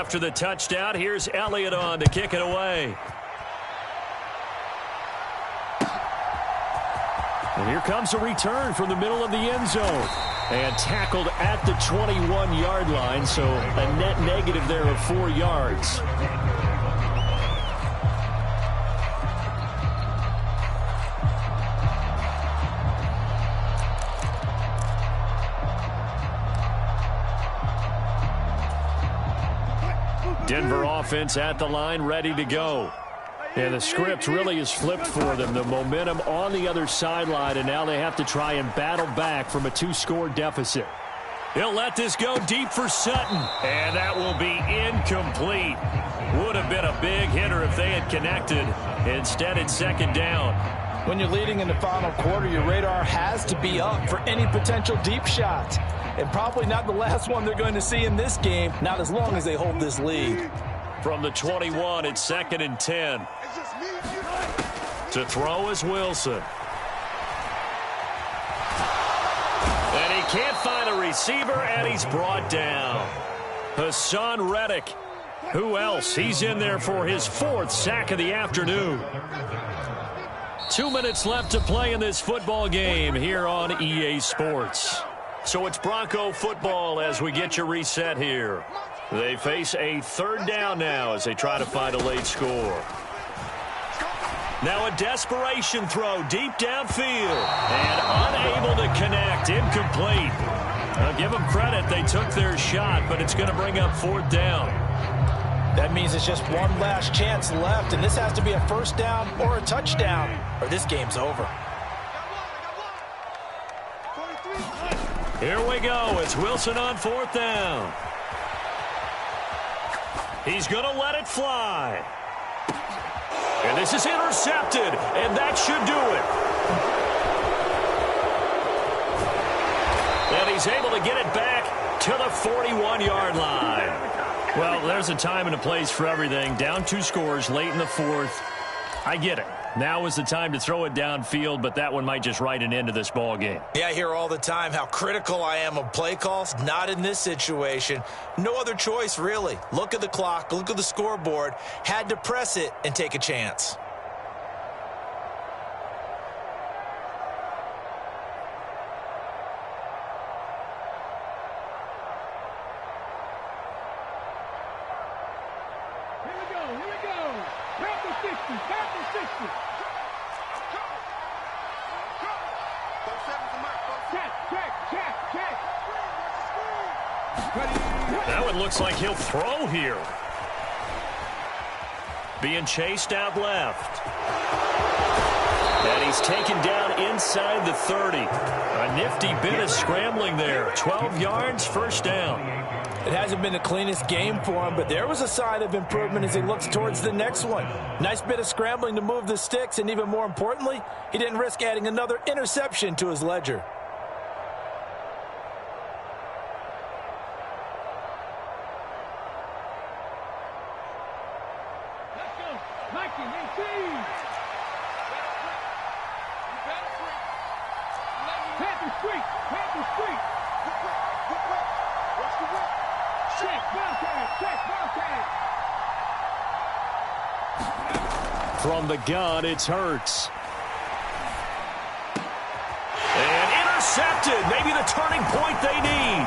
after the touchdown. Here's Elliott on to kick it away. And here comes a return from the middle of the end zone. And tackled at the 21-yard line, so a net negative there of 4 yards. Denver offense at the line, ready to go. And the script really is flipped for them. The momentum on the other sideline, and now they have to try and battle back from a 2-score deficit. He'll let this go deep for Sutton. And that will be incomplete. Would have been a big hitter if they had connected. Instead, it's second down. When you're leading in the final quarter, your radar has to be up for any potential deep shots. And probably not the last one they're going to see in this game, not as long as they hold this lead. From the 21, it's second and 10. To throw is Wilson. And he can't find a receiver, and he's brought down. Hassan Reddick. Who else? He's in there for his 4th sack of the afternoon. 2 minutes left to play in this football game here on EA Sports. So it's Bronco football as we get your reset here. They face a 3rd down now as they try to find a late score. Now a desperation throw deep downfield. And unable to connect. Incomplete. I'll give them credit. They took their shot, but it's going to bring up 4th down. That means it's just one last chance left, and this has to be a 1st down or a touchdown, or this game's over. Here we go. It's Wilson on 4th down. He's going to let it fly. And this is intercepted, and that should do it. And he's able to get it back to the 41-yard line. Well, there's a time and a place for everything. Down 2 scores late in the 4th. I get it. Now is the time to throw it downfield, but that one might just write an end to this ball game. Yeah, I hear all the time how critical I am of play calls. Not in this situation. No other choice, really. Look at the clock, look at the scoreboard. Had to press it and take a chance. That one looks like he'll throw here. Being chased out left. And he's taken down inside the 30. A nifty bit of scrambling there. 12 yards, 1st down. It hasn't been the cleanest game for him, but there was a sign of improvement as he looks towards the next one. Nice bit of scrambling to move the sticks, and even more importantly, he didn't risk adding another interception to his ledger. From the gun, it's Hurts. And intercepted. Maybe the turning point they need.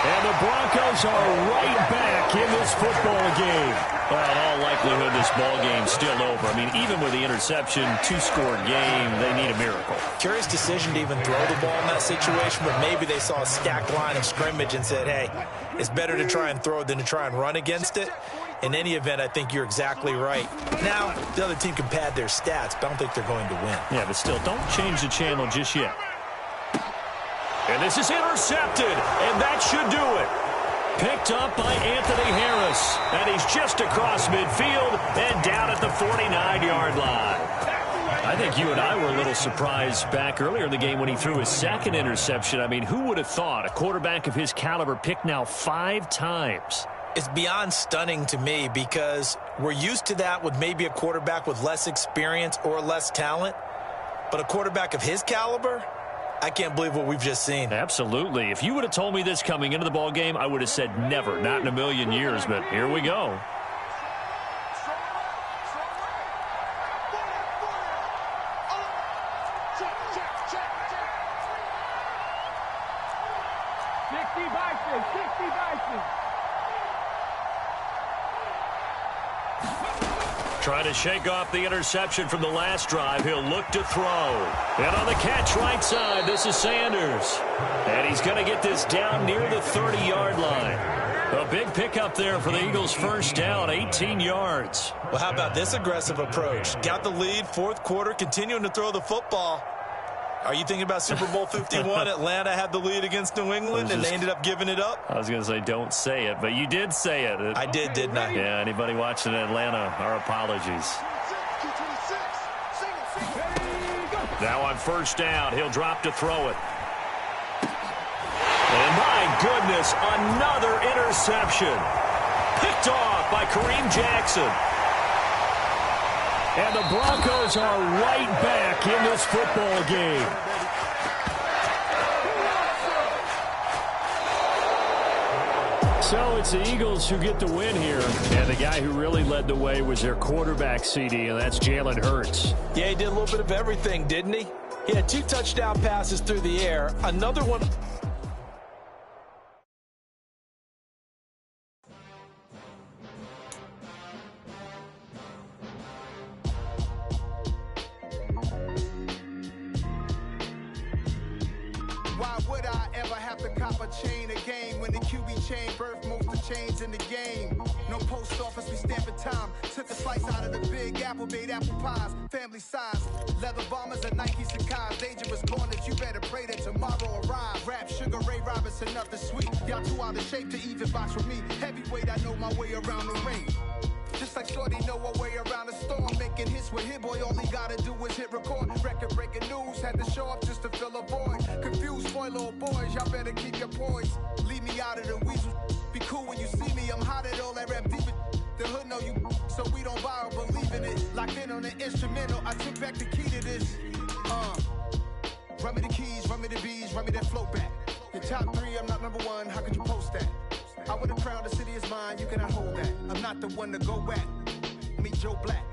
And the Broncos are right back in this football game. Well, in all likelihood, this ball game's still over. I mean, even with the interception, 2-score game, they need a miracle. Curious decision to even throw the ball in that situation, but maybe they saw a stacked line of scrimmage and said, hey, it's better to try and throw it than to try and run against it. In any event, I think you're exactly right. Now, the other team can pad their stats, but I don't think they're going to win. Yeah, but still, don't change the channel just yet. And this is intercepted, and that should do it. Picked up by Anthony Harris, and he's just across midfield and down at the 49-yard line. I think you and I were a little surprised back earlier in the game when he threw his 2nd interception. I mean, who would have thought a quarterback of his caliber picked now 5 times? It's beyond stunning to me because we're used to that with maybe a quarterback with less experience or less talent. But a quarterback of his caliber, I can't believe what we've just seen. Absolutely. If you would have told me this coming into the ball game, I would have said never, not in a million years, but here we go. Trying to shake off the interception from the last drive. He'll look to throw. And on the catch right side, this is Sanders. And he's going to get this down near the 30-yard line. A big pickup there for the Eagles' first down, 18 yards. Well, how about this aggressive approach? Got the lead, fourth quarter, continuing to throw the football. Are you thinking about Super Bowl 51? Atlanta had the lead against New England, and they ended up giving it up? I was going to say don't say it, but you did say it. I did, didn't I? Yeah, anybody watching Atlanta, our apologies. Now on first down, he'll drop to throw it. And my goodness, another interception. Picked off by Kareem Jackson. And the Broncos are right back in this football game. So it's the Eagles who get the win here. And the guy who really led the way was their quarterback, CD, and that's Jalen Hurts. Yeah, he did a little bit of everything, didn't he? He had 2 touchdown passes through the air. Another one. Why would I ever have to cop a chain a game when the QB chain birthed most of the chains in the game? No post office, we stamping time. Took a slice out of the Big Apple, made apple pies, family size. Leather bombers and Nike Sacai's. Dangerous corners, you better pray that tomorrow arrive. Rap, Sugar Ray Robinson, nothing sweet. Y'all too out of shape to even box with me. Heavyweight, I know my way around the ring. Just like Shorty know her way around the storm. Making hits with Hit Boy, all he gotta do is hit record. Record-breaking news, had to show up just to fill a void. Confused, spoiler boys, y'all better keep your poise. Leave me out of the weasel. Be cool when you see me, I'm hot at all that rap deep. The hood know you, so we don't borrow, believe in it. Locked in on the instrumental, I took back the key to this. Run me the keys, run me the bees, run me that flow back. Your top 3, I'm not number 1, how could you post that? I would have crowned the city is mine, you cannot hold that. I'm not the one to go back. Meet Joe Black.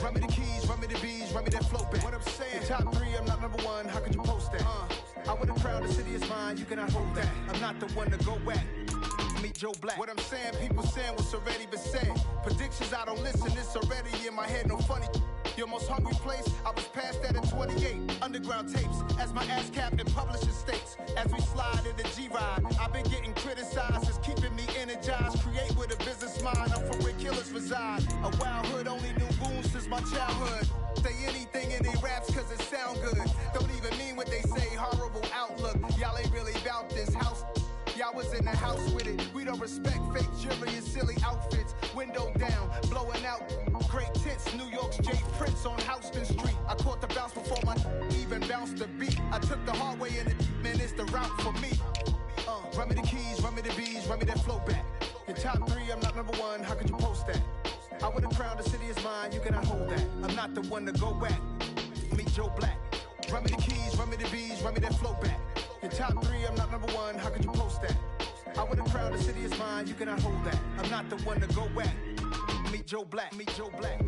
Run me the keys, run me the bees, run me that flow back. What I'm saying, your top 3, I'm not number 1, how could you post that? I would have crowned the city is mine, you cannot hold that. I'm not the one to go back. Meet Joe Black. What I'm saying, people saying what's already been said. Predictions, I don't listen, it's already in my head, no funny. Your most hungry place, I was past that in 28. Underground tapes, as my ass cap in publishing states. As we slide in the G-Ride, I've been getting criticized, it's keeping me energized. Create with a business mind, I'm from where killers reside. A wild hood, only knew goons since my childhood. Say anything in they raps cause it sound good. Don't even mean what they say, horrible outlook. Y'all ain't really about this house. Y'all was in the house with it. We don't respect fake jewelry and silly outfits. Window down, blowing out great tits. New York's Jay Prince on Houston Street. I caught the bounce before my even bounced the beat. I took the hard way in it, man, it's the route for me. Run me the keys, run me the bees, run me that flow back. Your top 3, I'm not number 1, how could you post that? I would have crowned the city is mine, you cannot hold that. I'm not the one to go back. Meet Joe Black. Run me the keys, run me the bees, run me that flow back. Your top 3, I'm not number 1, how could you post that? I would have crowned the city is mine, you cannot hold that. I'm not the one to go back. Meet Joe Black, meet Joe Black.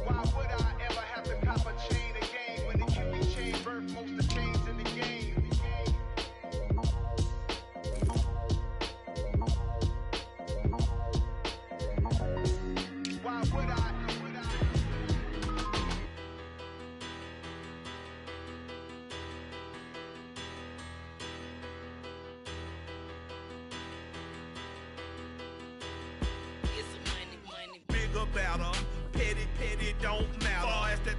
Why would I ever have to cop a chain a game when the QB chain birthed most of the chains in the game? Why would I? Better, petty, don't matter. Far as the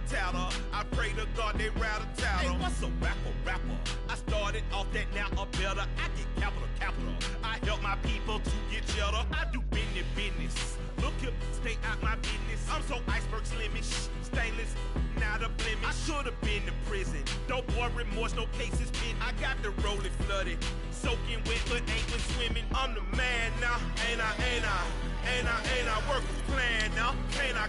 teller, I pray to God they rattle tattle. Hey, what's a rapper? I started off that, now I'm better. I get capital. I help my people to get cheddar. I do business. Look here, stay out my business. I'm so iceberg slimish, stainless, not a blemish. I should have been to prison. Don't boy remorse, no cases pinned. I got the rolling flooded, soaking wet, but ain't been swimming. I'm the man now, ain't I? Work a plan now, can't I?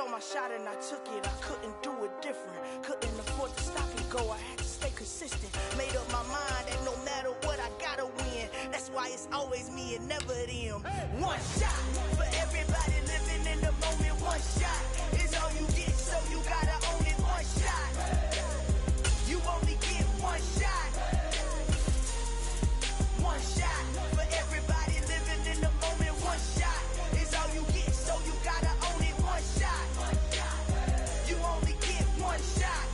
saw my shot and I took it. I couldn't do it different. Couldn't afford to stop and go. I had to stay consistent. Made up my mind that no matter what, I gotta win. That's why it's always me and never them. One shot for everybody living in the moment. One shot is all you get, so you gotta own it. One shot. You only get one shot. One shot for everybody living in the moment. One shot is all you get, so you gotta own it. One shot. You only get one shot.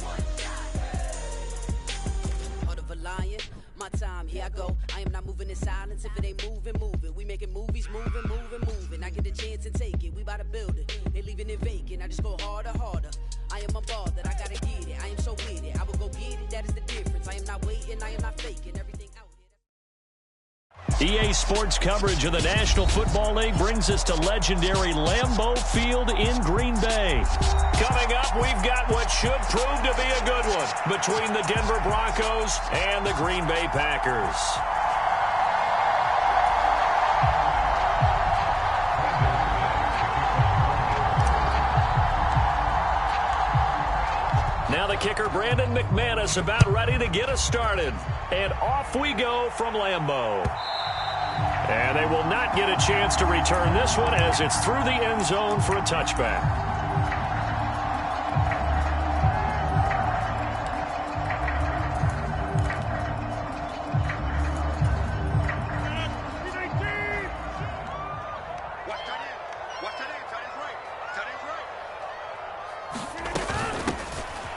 Heart of a lion, my time, here I go. I am not moving in silence. If it ain't moving, moving. We making movies, moving, moving, moving. I get the chance and take it. We bout to build it. They leaving it vacant. I just go harder, harder. I am a ball that I gotta get it. I am so with it. I will go get it. That is the difference. I am not waiting. I am not faking. Everything out here. EA Sports coverage of the National Football League brings us to legendary Lambeau Field in Green Bay. Coming up, we've got what should prove to be a good one between the Denver Broncos and the Green Bay Packers. Now the kicker, Brandon McManus, about ready to get us started. And off we go from Lambeau. And they will not get a chance to return this one as it's through the end zone for a touchback.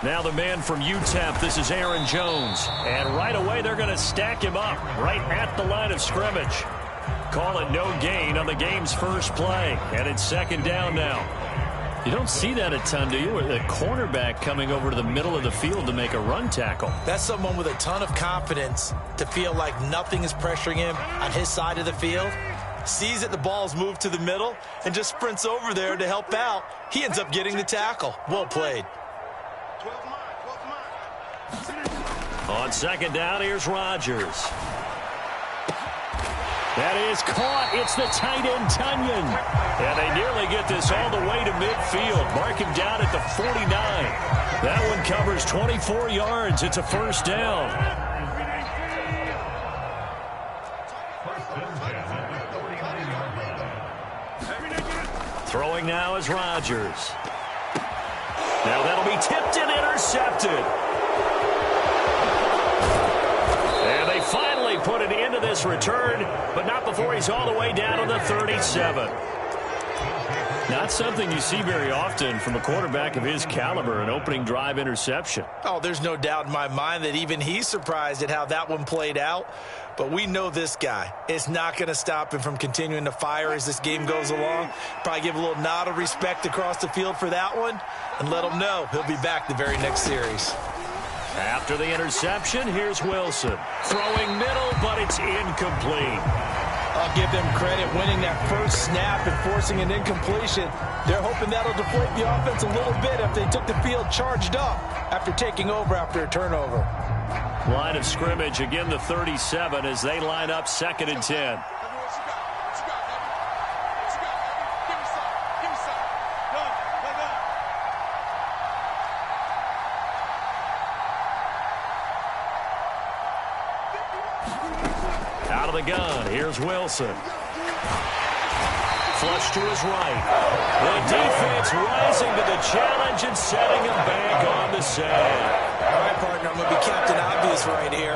Now the man from UTEP, this is Aaron Jones. And right away they're going to stack him up right at the line of scrimmage. Call it no gain on the game's first play. And it's second down now. You don't see that a ton, do you? A cornerback coming over to the middle of the field to make a run tackle. That's someone with a ton of confidence to feel like nothing is pressuring him on his side of the field. Sees that the ball's moved to the middle and just sprints over there to help out. He ends up getting the tackle. Well played. On second down, here's Rodgers. That is caught. It's the tight end, Tunyon. And they nearly get this all the way to midfield. Mark him down at the 49. That one covers 24 yards. It's a first down. Throwing now is Rodgers. Now that'll be tipped and intercepted. And they finally put an end to this return, but not before he's all the way down to the 37. Not something you see very often from a quarterback of his caliber, an opening drive interception. Oh, there's no doubt in my mind that even he's surprised at how that one played out. But we know this guy. It's not going to stop him from continuing to fire as this game goes along. Probably give a little nod of respect across the field for that one and let him know he'll be back the very next series. After the interception, here's Wilson. Throwing middle, but it's incomplete. I'll give them credit winning that first snap and forcing an incompletion. They're hoping that'll deflate the offense a little bit if they took the field charged up after taking over after a turnover. Line of scrimmage, again the 37 as they line up second and 10. Out of the gun, here's Wilson. Flush to his right. The defense rising to the challenge and setting him back on the sand. All right, partner, I'm going to be Captain Obvious right here.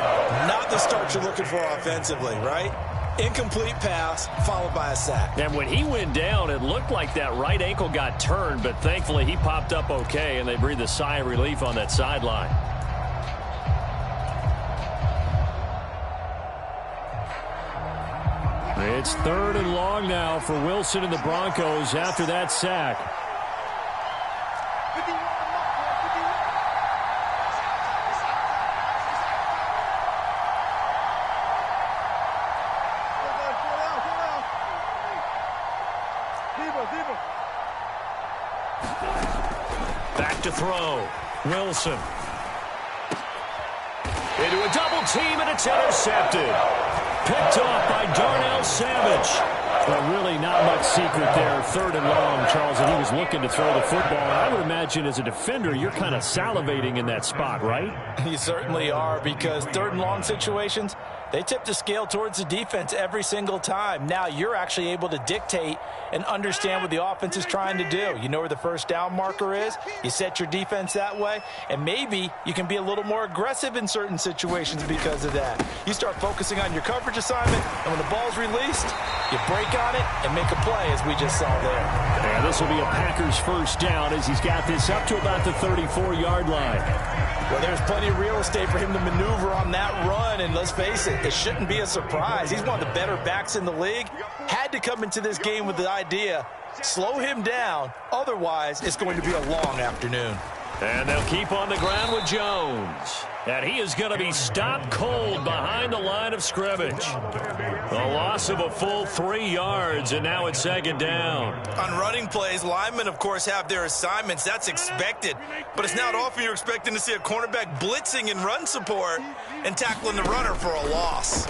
Not the start you're looking for offensively, right? Incomplete pass followed by a sack. And when he went down, it looked like that right ankle got turned, but thankfully he popped up okay, and they breathed a sigh of relief on that sideline. It's third and long now for Wilson and the Broncos after that sack. Back to throw. Wilson. Into a double team, and it's intercepted. Picked off by Darnell Savage. Well, really not much secret there. 3rd and long, Charles, and he was looking to throw the football. And I would imagine as a defender, you're kind of salivating in that spot, right? You certainly are, because 3rd and long situations, they tip the scale towards the defense every single time. Now you're actually able to dictate and understand what the offense is trying to do. You know where the first down marker is. You set your defense that way, and maybe you can be a little more aggressive in certain situations because of that. You start focusing on your coverage assignment, and when the ball's released, you break on it and make a play, as we just saw there. Yeah, this will be a Packers first down as he's got this up to about the 34-yard line. Well, there's plenty of real estate for him to maneuver on that run, and let's face it, it shouldn't be a surprise. He's one of the better backs in the league. Had to come into this game with the idea, slow him down, otherwise it's going to be a long afternoon. And they'll keep on the ground with Jones. And he is going to be stopped cold behind the line of scrimmage. A loss of a full 3 yards, and now it's 2nd down. On running plays, linemen, of course, have their assignments. That's expected. But it's not often you're expecting to see a cornerback blitzing in run support and tackling the runner for a loss.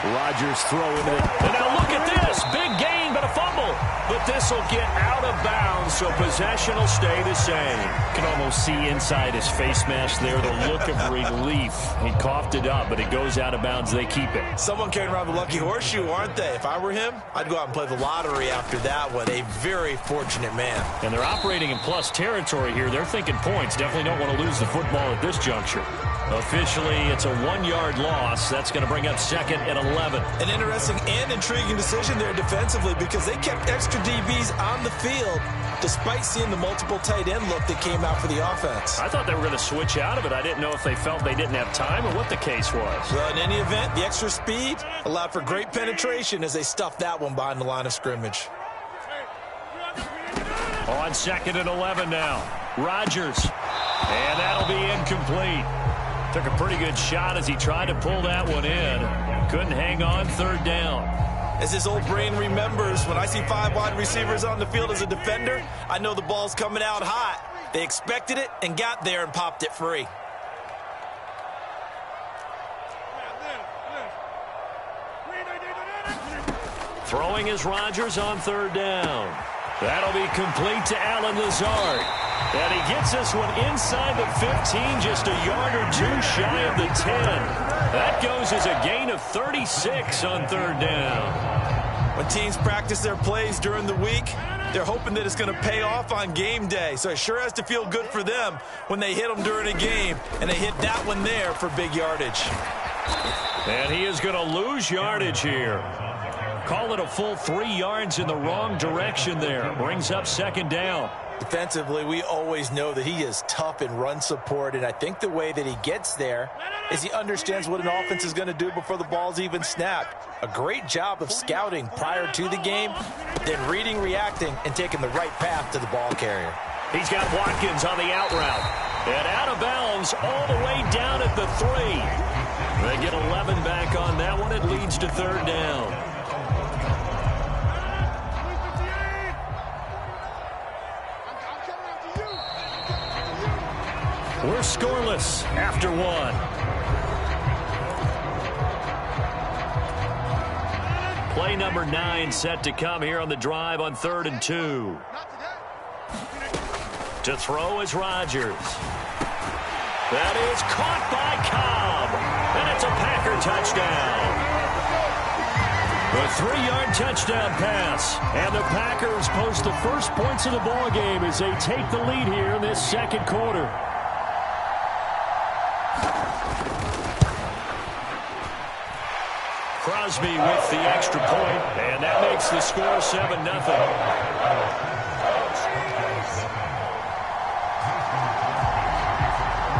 Rodgers throwing it. And now look at this. Big gain, but a fumble. But this will get out of bounds, so possession will stay the same. You can almost see inside his face mask there the look of relief. He coughed it up, but it goes out of bounds. They keep it. Someone carrying around the lucky horseshoe, aren't they? If I were him, I'd go out and play the lottery after that one. A very fortunate man. And they're operating in plus territory here. They're thinking points. Definitely don't want to lose the football at this juncture. Officially, it's a 1-yard loss. That's going to bring up 2nd and 11. An interesting and intriguing decision there defensively, because they kept extra DBs on the field despite seeing the multiple tight end look that came out for the offense. I thought they were going to switch out of it. I didn't know if they felt they didn't have time or what the case was. Well, in any event, the extra speed allowed for great penetration as they stuffed that one behind the line of scrimmage. On 2nd and 11 now. Rodgers. And that'll be incomplete. Took a pretty good shot as he tried to pull that one in. Couldn't hang on. 3rd down. As his old brain remembers, when I see 5 wide receivers on the field as a defender, I know the ball's coming out hot. They expected it and got there and popped it free. Throwing is Rodgers on 3rd down. That'll be complete to Allen Lazard. And he gets this one inside the 15, just a yard or 2 shy of the 10. That goes as a gain of 36 on 3rd down. When teams practice their plays during the week, they're hoping that it's going to pay off on game day. So it sure has to feel good for them when they hit them during a game, and they hit that one there for big yardage. And he is going to lose yardage here. Call it a full 3 yards in the wrong direction there. Brings up 2nd down. Defensively, we always know that he is tough in run support, and I think the way that he gets there is he understands what an offense is going to do before the ball's even snapped. A great job of scouting prior to the game, then reading, reacting, and taking the right path to the ball carrier. He's got Watkins on the out route. And out of bounds all the way down at the 3. They get 11 back on that one. It leads to 3rd down. We're scoreless after 1. Play number 9 set to come here on the drive on 3rd and 2. To throw is Rodgers. That is caught by Cobb. And it's a Packer touchdown. A 3-yard touchdown pass. And the Packers post the first points of the ball game as they take the lead here in this 2nd quarter. Crosby with the extra point, and that makes the score 7-0.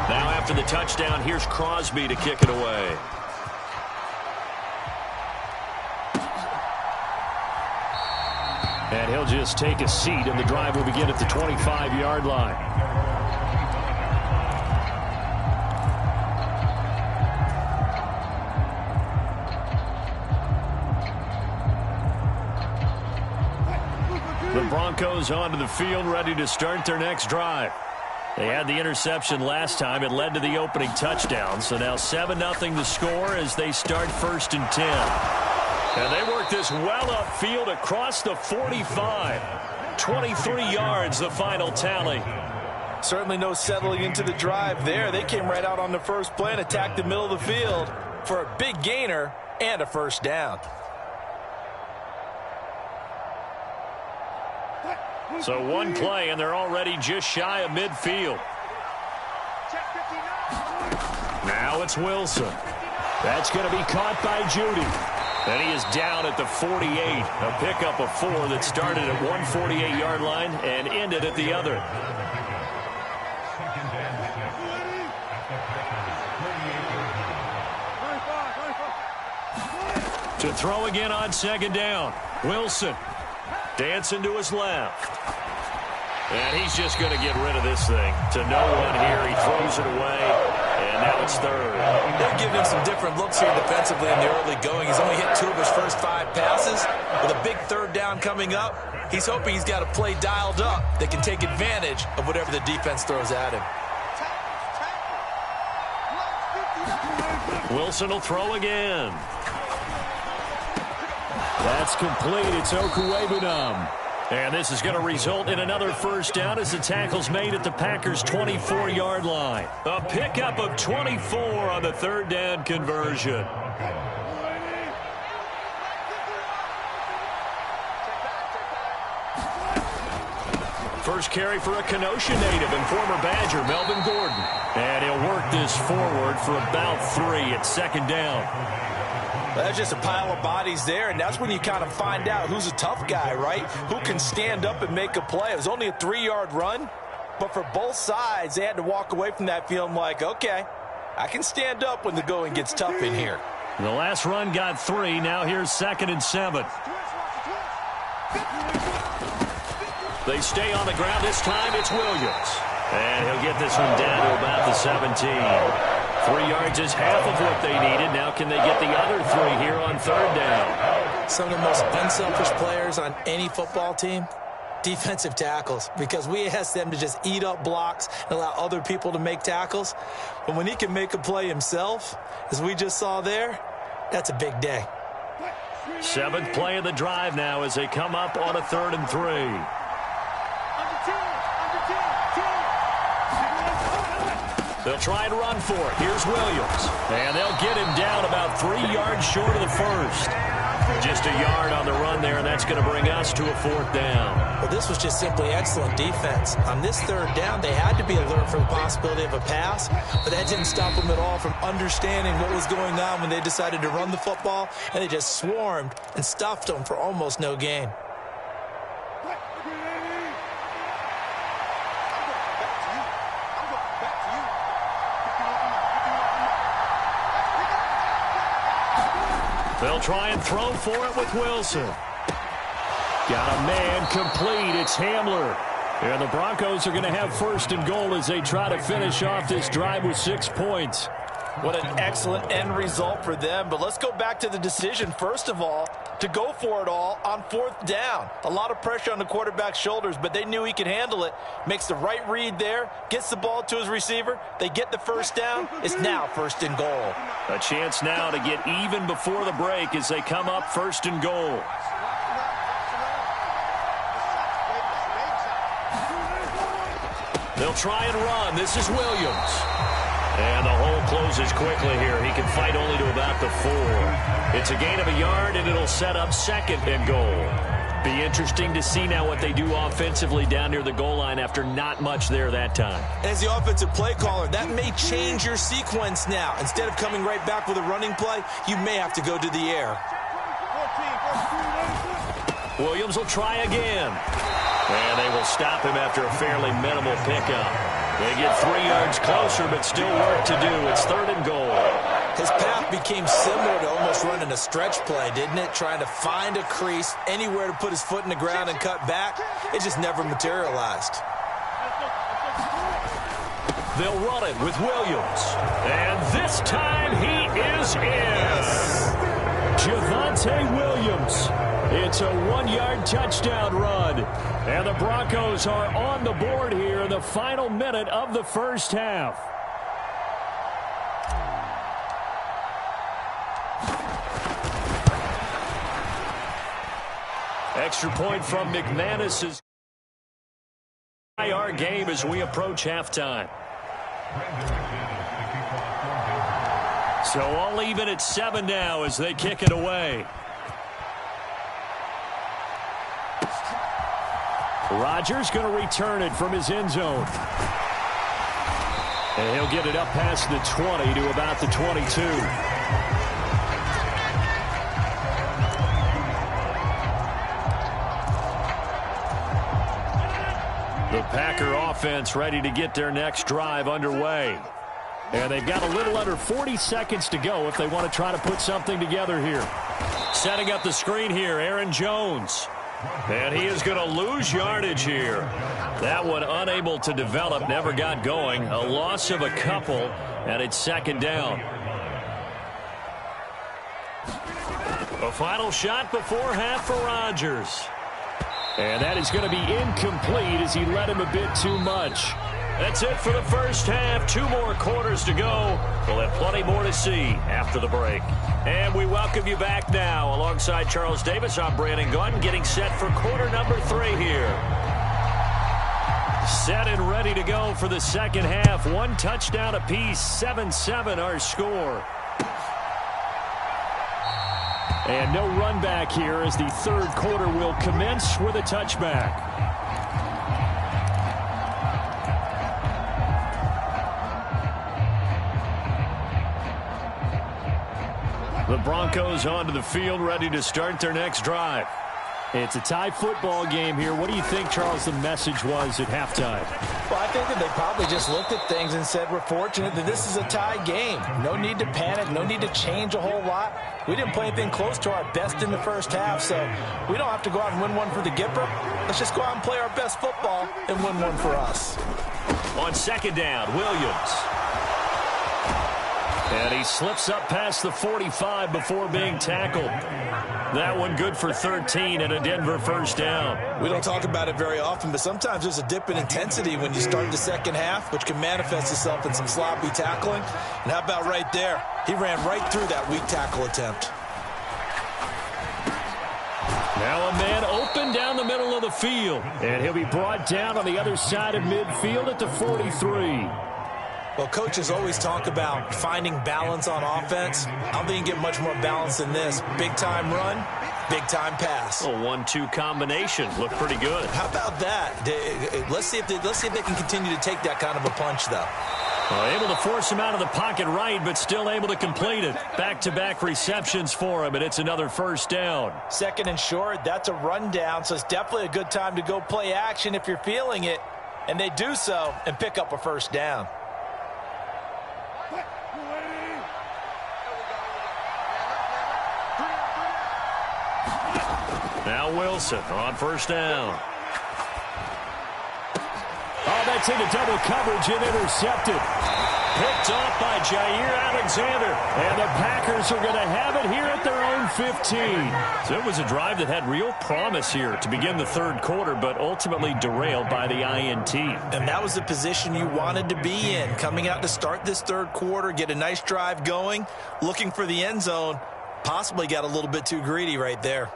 Now after the touchdown, here's Crosby to kick it away. And he'll just take a seat, and the drive will begin at the 25-yard line. The Broncos onto the field, ready to start their next drive. They had the interception last time. It led to the opening touchdown. So now 7-0 the score as they start 1st and 10. And they work this well upfield across the 45. 23 yards, the final tally. Certainly no settling into the drive there. They came right out on the first play and attacked the middle of the field for a big gainer and a first down. So one play, and they're already just shy of midfield. Now it's Wilson. That's going to be caught by Judy. And he is down at the 48. A pickup of 4 that started at 148-yard line and ended at the other. To throw again on second down. Wilson dancing to his left. And he's just going to get rid of this thing. To no one here. He throws it away. And now it's third. They're giving him some different looks here defensively in the early going. He's only hit 2 of his first 5 passes. With a big third down coming up, he's hoping he's got a play dialed up that can take advantage of whatever the defense throws at him. Wilson will throw again. That's complete. It's Okuwebunam. And this is going to result in another first down as the tackle's made at the Packers' 24-yard line. A pickup of 24 on the third down conversion. First carry for a Kenosha native and former Badger, Melvin Gordon. And he'll work this forward for about 3 at second down. That's just a pile of bodies there, and that's when you kind of find out who's a tough guy, right? Who can stand up and make a play. It was only a 3-yard run, but for both sides, they had to walk away from that feeling like, okay, I can stand up when the going gets tough in here. The last run got 3. Now here's 2nd and 7. They stay on the ground. This time it's Williams. And he'll get this one down to about the 17. 3 yards is half of what they needed. Now can they get the other 3 here on third down? Some of the most unselfish players on any football team, defensive tackles, because we ask them to just eat up blocks and allow other people to make tackles. But when he can make a play himself, as we just saw there, that's a big day. 7th play of the drive now as they come up on a 3rd and 3. They'll try and run for it. Here's Williams. And they'll get him down about 3 yards short of the first. Just a yard on the run there, and that's going to bring us to a 4th down. Well, this was just simply excellent defense. On this 3rd down, they had to be alert for the possibility of a pass, but that didn't stop them at all from understanding what was going on when they decided to run the football, and they just swarmed and stuffed them for almost no gain. They'll try and throw for it with Wilson. Got a man complete. It's Hamler. And the Broncos are going to have 1st and goal as they try to finish off this drive with 6 points. What an excellent end result for them. But let's go back to the decision, first of all, to go for it all on 4th down. A lot of pressure on the quarterback's shoulders, but they knew he could handle it. Makes the right read there, gets the ball to his receiver. They get the first down. It's now 1st and goal. A chance now to get even before the break as they come up 1st and goal. They'll try and run. This is Williams. And the hole closes quickly here. He can fight only to about the 4. It's a gain of a yard, and it'll set up 2nd and goal. Be interesting to see now what they do offensively down near the goal line after not much there that time. As the offensive play caller, that may change your sequence now. Instead of coming right back with a running play, you may have to go to the air. Williams will try again. And they will stop him after a fairly minimal pickup. They get 3 yards closer, but still work to do. It's 3rd and goal. His path became similar to almost running a stretch play, didn't it? Trying to find a crease, anywhere to put his foot in the ground and cut back. It just never materialized. They'll run it with Williams. And this time he is in. Javonte Williams. It's a 1-yard touchdown run. And the Broncos are on the board here in the final minute of the first half. Extra point from McManus. Our game as we approach halftime. So all even at 7 now as they kick it away. Rodgers going to return it from his end zone. And he'll get it up past the 20 to about the 22. The Packer offense ready to get their next drive underway. And they've got a little under 40 seconds to go if they want to try to put something together here. Setting up the screen here, Aaron Jones. And he is going to lose yardage here. That one unable to develop, never got going. A loss of a couple, and it's second down. A final shot before half for Rodgers. And that is going to be incomplete as he led him a bit too much. That's it for the first half. 2 more quarters to go. We'll have plenty more to see after the break. And we welcome you back now. Alongside Charles Davis, I'm Brandon Gunn, getting set for quarter number 3 here. Set and ready to go for the second half. 1 touchdown apiece, 7-7 our score. And no run back here as the third quarter will commence with a touchback. The Broncos onto the field, ready to start their next drive. It's a tie football game here. What do you think, Charles, the message was at halftime? Well, I think that they probably just looked at things and said, we're fortunate that this is a tie game. No need to panic. No need to change a whole lot. We didn't play anything close to our best in the first half, so we don't have to go out and win one for the Gipper. Let's just go out and play our best football and win one for us. On second down, Williams. And he slips up past the 45 before being tackled. That one good for 13 and a Denver first down. We don't talk about it very often, but sometimes there's a dip in intensity when you start the second half, which can manifest itself in some sloppy tackling. And how about right there? He ran right through that weak tackle attempt. Now a man open down the middle of the field. And he'll be brought down on the other side of midfield at the 43. Well, coaches always talk about finding balance on offense. I don't think you can get much more balance than this. Big-time run, big-time pass. A 1-2 combination. Looked pretty good. How about that? Let's see if they can continue to take that kind of a punch, though. Well, able to force him out of the pocket right, but still able to complete it. Back-to-back receptions for him, and it's another first down. Second and short, that's a rundown, so it's definitely a good time to go play action if you're feeling it. And they do so and pick up a first down. Now Wilson on first down. Oh, that's into double coverage and intercepted. Picked off by Jair Alexander. And the Packers are going to have it here at their own 15. So it was a drive that had real promise here to begin the third quarter, but ultimately derailed by the INT. And that was the position you wanted to be in. Coming out to start this third quarter, get a nice drive going, looking for the end zone. Possibly got a little bit too greedy right there.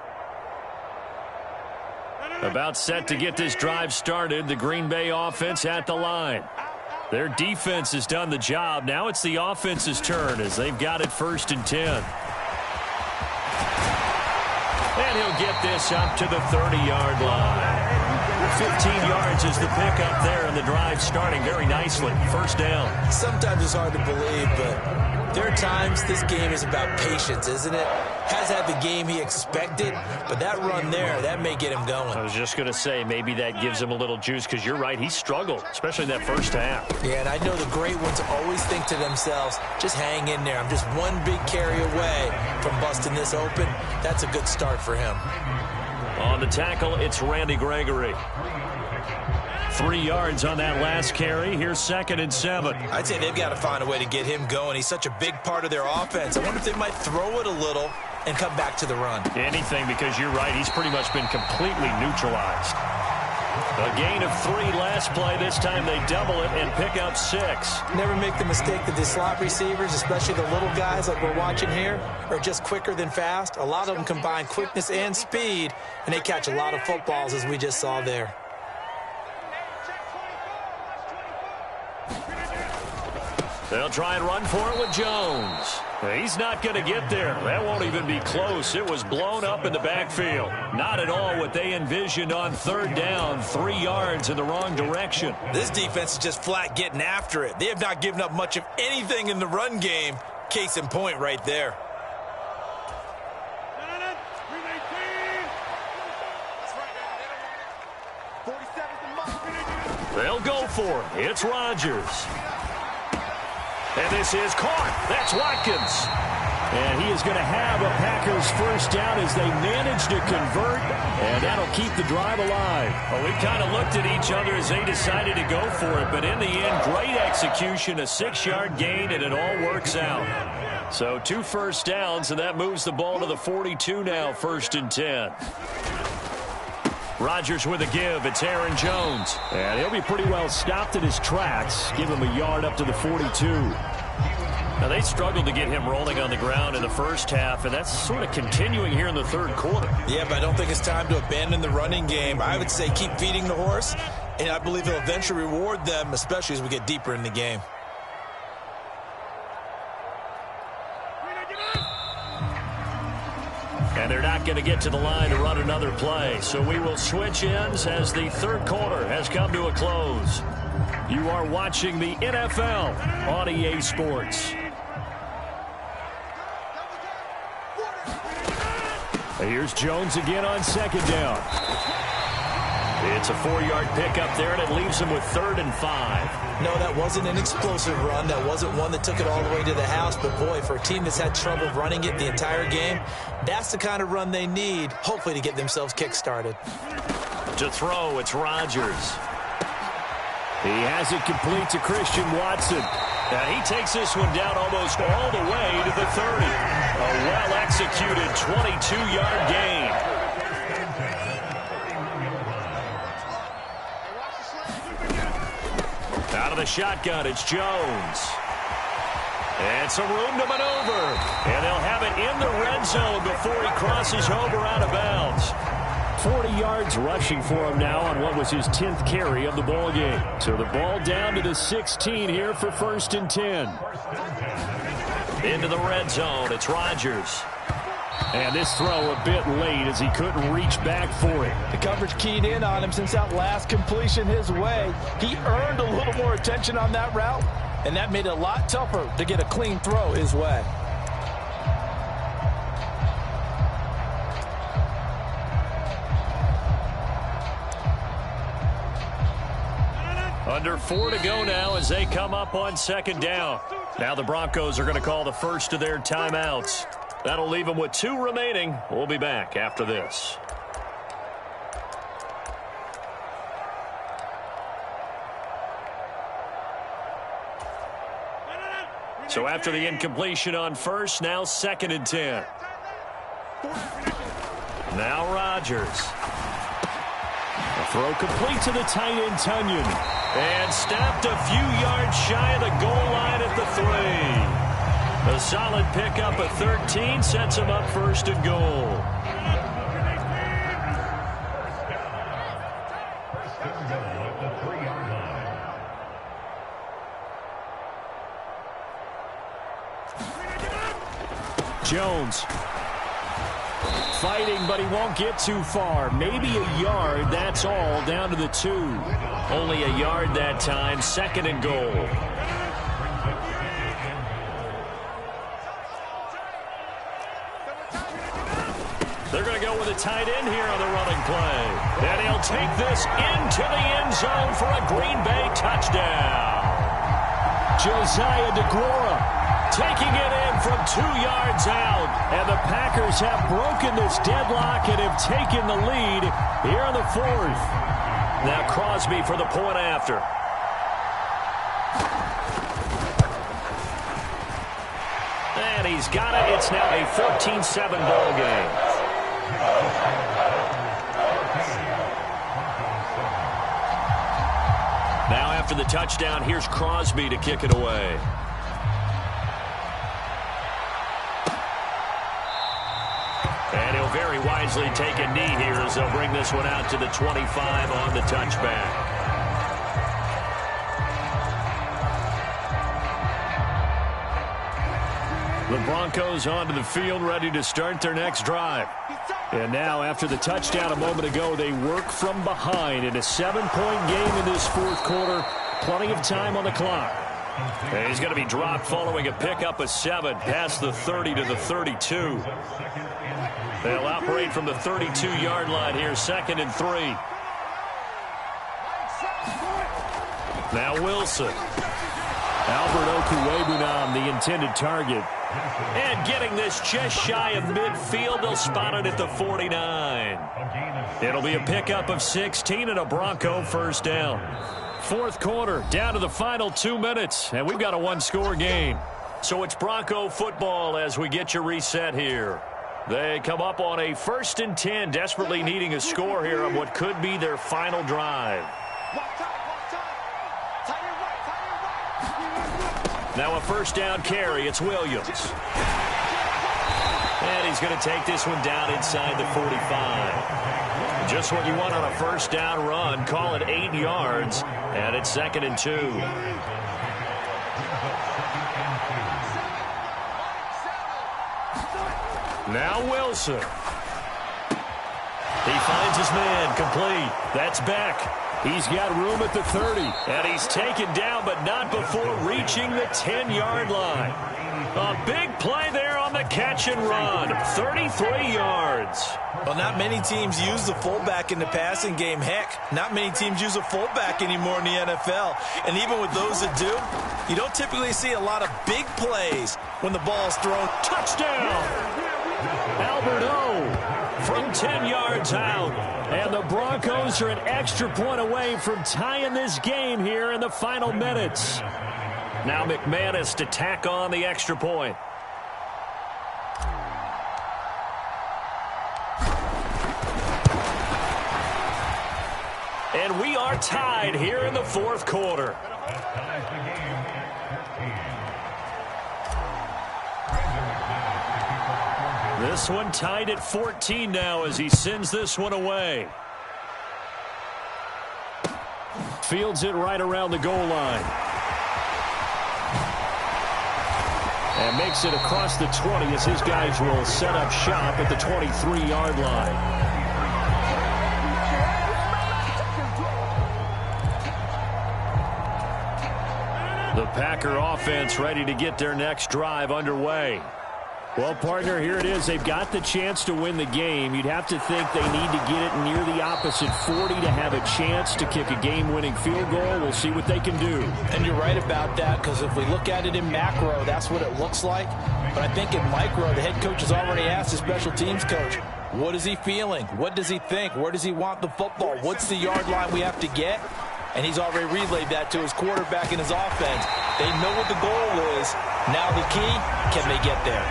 About set to get this drive started. The Green Bay offense at the line. Their defense has done the job. Now it's the offense's turn as they've got it 1st and 10. And he'll get this up to the 30-yard line. 15 yards is the pickup there, and the drive starting very nicely. First down. Sometimes it's hard to believe, but there are times this game is about patience, isn't it? Has had the game he expected, but that run there, that may get him going. I was just going to say, maybe that gives him a little juice, because you're right, he struggled, especially in that first half. Yeah, and I know the great ones always think to themselves, just hang in there. I'm just one big carry away from busting this open. That's a good start for him. On the tackle, it's Randy Gregory. 3 yards on that last carry. Here's 2nd and 7. I'd say they've got to find a way to get him going. He's such a big part of their offense. I wonder if they might throw it a little and come back to the run. Anything, because you're right. He's pretty much been completely neutralized. A gain of 3 last play. This time they double it and pick up 6. Never make the mistake that the slot receivers, especially the little guys like we're watching here, are just quicker than fast. A lot of them combine quickness and speed, and they catch a lot of footballs, as we just saw there. They'll try and run for it with Jones. He's not going to get there. That won't even be close. It was blown up in the backfield. Not at all what they envisioned on 3rd down. 3 yards in the wrong direction. This defense is just flat getting after it. They have not given up much of anything in the run game. Case in point right there. They'll go for it. It's Rodgers. And this is caught. That's Watkins. And he is going to have a Packers first down as they manage to convert, and that'll keep the drive alive. Well, we kind of looked at each other as they decided to go for it, but in the end, great execution, a 6-yard gain, and it all works out. So 2 first downs, and that moves the ball to the 42 now, 1st and 10. Rodgers with a give. It's Aaron Jones. And he'll be pretty well stopped in his tracks. Give him a yard up to the 42. Now, they struggled to get him rolling on the ground in the first half, and that's sort of continuing here in the 3rd quarter. Yeah, but I don't think it's time to abandon the running game. I would say keep feeding the horse, and I believe he'll eventually reward them, especially as we get deeper in the game. And they're not going to get to the line to run another play. So we will switch ends as the 3rd quarter has come to a close. You are watching the NFL on EA Sports. Here's Jones again on 2nd down. It's a 4-yard pickup there, and it leaves him with 3rd and 5. No, that wasn't an explosive run. That wasn't one that took it all the way to the house. But, boy, for a team that's had trouble running it the entire game, that's the kind of run they need, hopefully, to get themselves kick-started. To throw, it's Rodgers. He has it complete to Christian Watson. And he takes this one down almost all the way to the 30. A well-executed 22-yard gain. Out of the shotgun, it's Jones. And some room to maneuver. And they'll have it in the red zone before he crosses over out of bounds. 40 yards rushing for him now on what was his 10th carry of the ball game. So the ball down to the 16 here for 1st and 10. Into the red zone, it's Rodgers. And this throw a bit late as he couldn't reach back for it. The coverage keyed in on him since that last completion his way. He earned a little more attention on that route, and that made it a lot tougher to get a clean throw his way. Under 4 to go now as they come up on 2nd down. Now the Broncos are going to call the first of their timeouts. That'll leave them with 2 remaining. We'll be back after this. So after the incompletion on 1st, now 2nd and 10. Now Rodgers. A throw complete to the tight end, Tunyon. And stopped a few yards shy of the goal line at the 3. A solid pickup of 13 sets him up 1st and goal. Jones. Fighting, but he won't get too far. Maybe a yard, that's all, down to the 2. Only a yard that time, 2nd and goal. They're going to go with a tight end here on the running play. And he'll take this into the end zone for a Green Bay touchdown. Josiah DeGuara taking it in from 2 yards out. And the Packers have broken this deadlock and have taken the lead here in the 4th. Now Crosby for the point after. And he's got it. It's now a 14-7 ball game. the touchdown, here's Crosby to kick it away. And he'll very wisely take a knee here as they'll bring this one out to the 25 on the touchback. The Broncos onto the field, ready to start their next drive. And now, after the touchdown a moment ago, they work from behind in a 7-point game in this fourth quarter. Plenty of time on the clock. And he's going to be dropped following a pickup of 7 past the 30 to the 32. They'll operate from the 32-yard line here, 2nd and 3. Now Wilson. Albert Okwuegbunam, the intended target. And getting this just shy of midfield, they'll spot it at the 49. It'll be a pickup of 16 and a Bronco first down. Fourth quarter, down to the final 2 minutes, and we've got a one-score game. So it's Bronco football as we get you reset here. They come up on a 1st and 10, desperately needing a score here on what could be their final drive. Now a first down carry. It's Williams. And he's going to take this one down inside the 45. Just what you want on a first down run. Call it 8 yards. And it's 2nd and 2. Now Wilson. He finds his man. Complete. That's Beck. He's got room at the 30, and he's taken down, but not before reaching the 10-yard line. A big play there on the catch and run, 33 yards. Well, not many teams use the fullback in the passing game. Heck, not many teams use a fullback anymore in the NFL. And even with those that do, you don't typically see a lot of big plays when the ball's thrown. Touchdown! Albert O from 10 yards out. And the Broncos are an extra point away from tying this game here in the final minutes. Now McManus to tack on the extra point. And we are tied here in the fourth quarter. This one tied at 14 now as he sends this one away. Fields it right around the goal line. And makes it across the 20 as his guys will set up shop at the 23-yard line. The Packer offense ready to get their next drive underway. Well, partner, here it is. They've got the chance to win the game. You'd have to think they need to get it near the opposite 40 to have a chance to kick a game-winning field goal. We'll see what they can do. And you're right about that, because if we look at it in macro, that's what it looks like. But I think in micro, the head coach has already asked the special teams coach, what is he feeling? What does he think? Where does he want the football? What's the yard line we have to get? And he's already relayed that to his quarterback and his offense. They know what the goal is. Now the key, can they get there?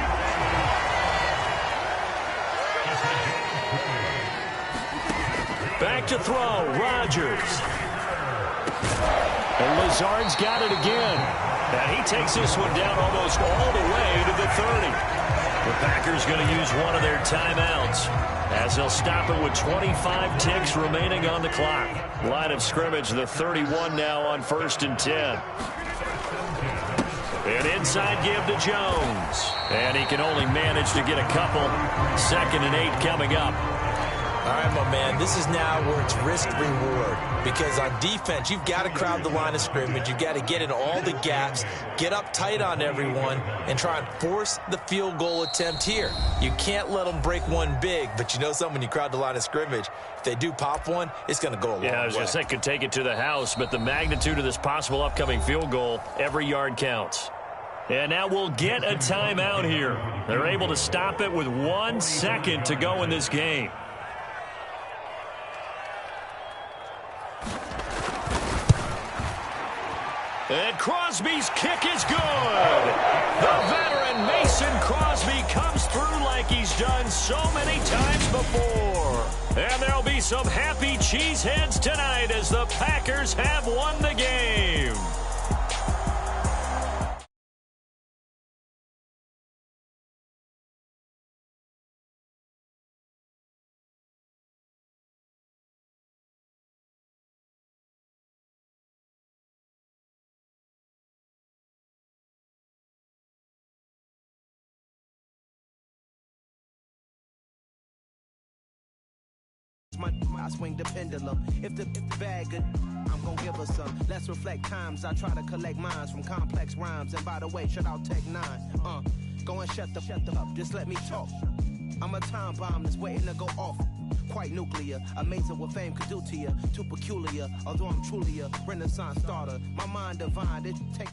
Back to throw, Rodgers. And Lazard's got it again. And he takes this one down almost all the way to the 30. The Packers going to use one of their timeouts as they'll stop it with 25 ticks remaining on the clock. Line of scrimmage, the 31 now on 1st and 10. An inside give to Jones. And he can only manage to get a couple. 2nd and 8 coming up. All right, my man, this is now where it's risk-reward. Because on defense, you've got to crowd the line of scrimmage. You've got to get in all the gaps, get up tight on everyone, and try and force the field goal attempt here. You can't let them break one big, but you know something, when you crowd the line of scrimmage, if they do pop one, it's going to go a long way. Yeah, I was going to say, could take it to the house, but the magnitude of this possible upcoming field goal, every yard counts. And now we'll get a timeout here. They're able to stop it with 1 second to go in this game. And Crosby's kick is good. The veteran Mason Crosby comes through like he's done so many times before. And there'll be some happy cheeseheads tonight as the Packers have won the game. I swing the pendulum. If the bag good, I'm gonna give her some. Let's reflect times. I try to collect minds from complex rhymes. And by the way, shut out Tech 9. Go and shut the up. Just let me talk. I'm a time bomb that's waiting to go off. Quite nuclear, amazing what fame could do to you. Too peculiar, although I'm truly a Renaissance starter. My mind divine, it take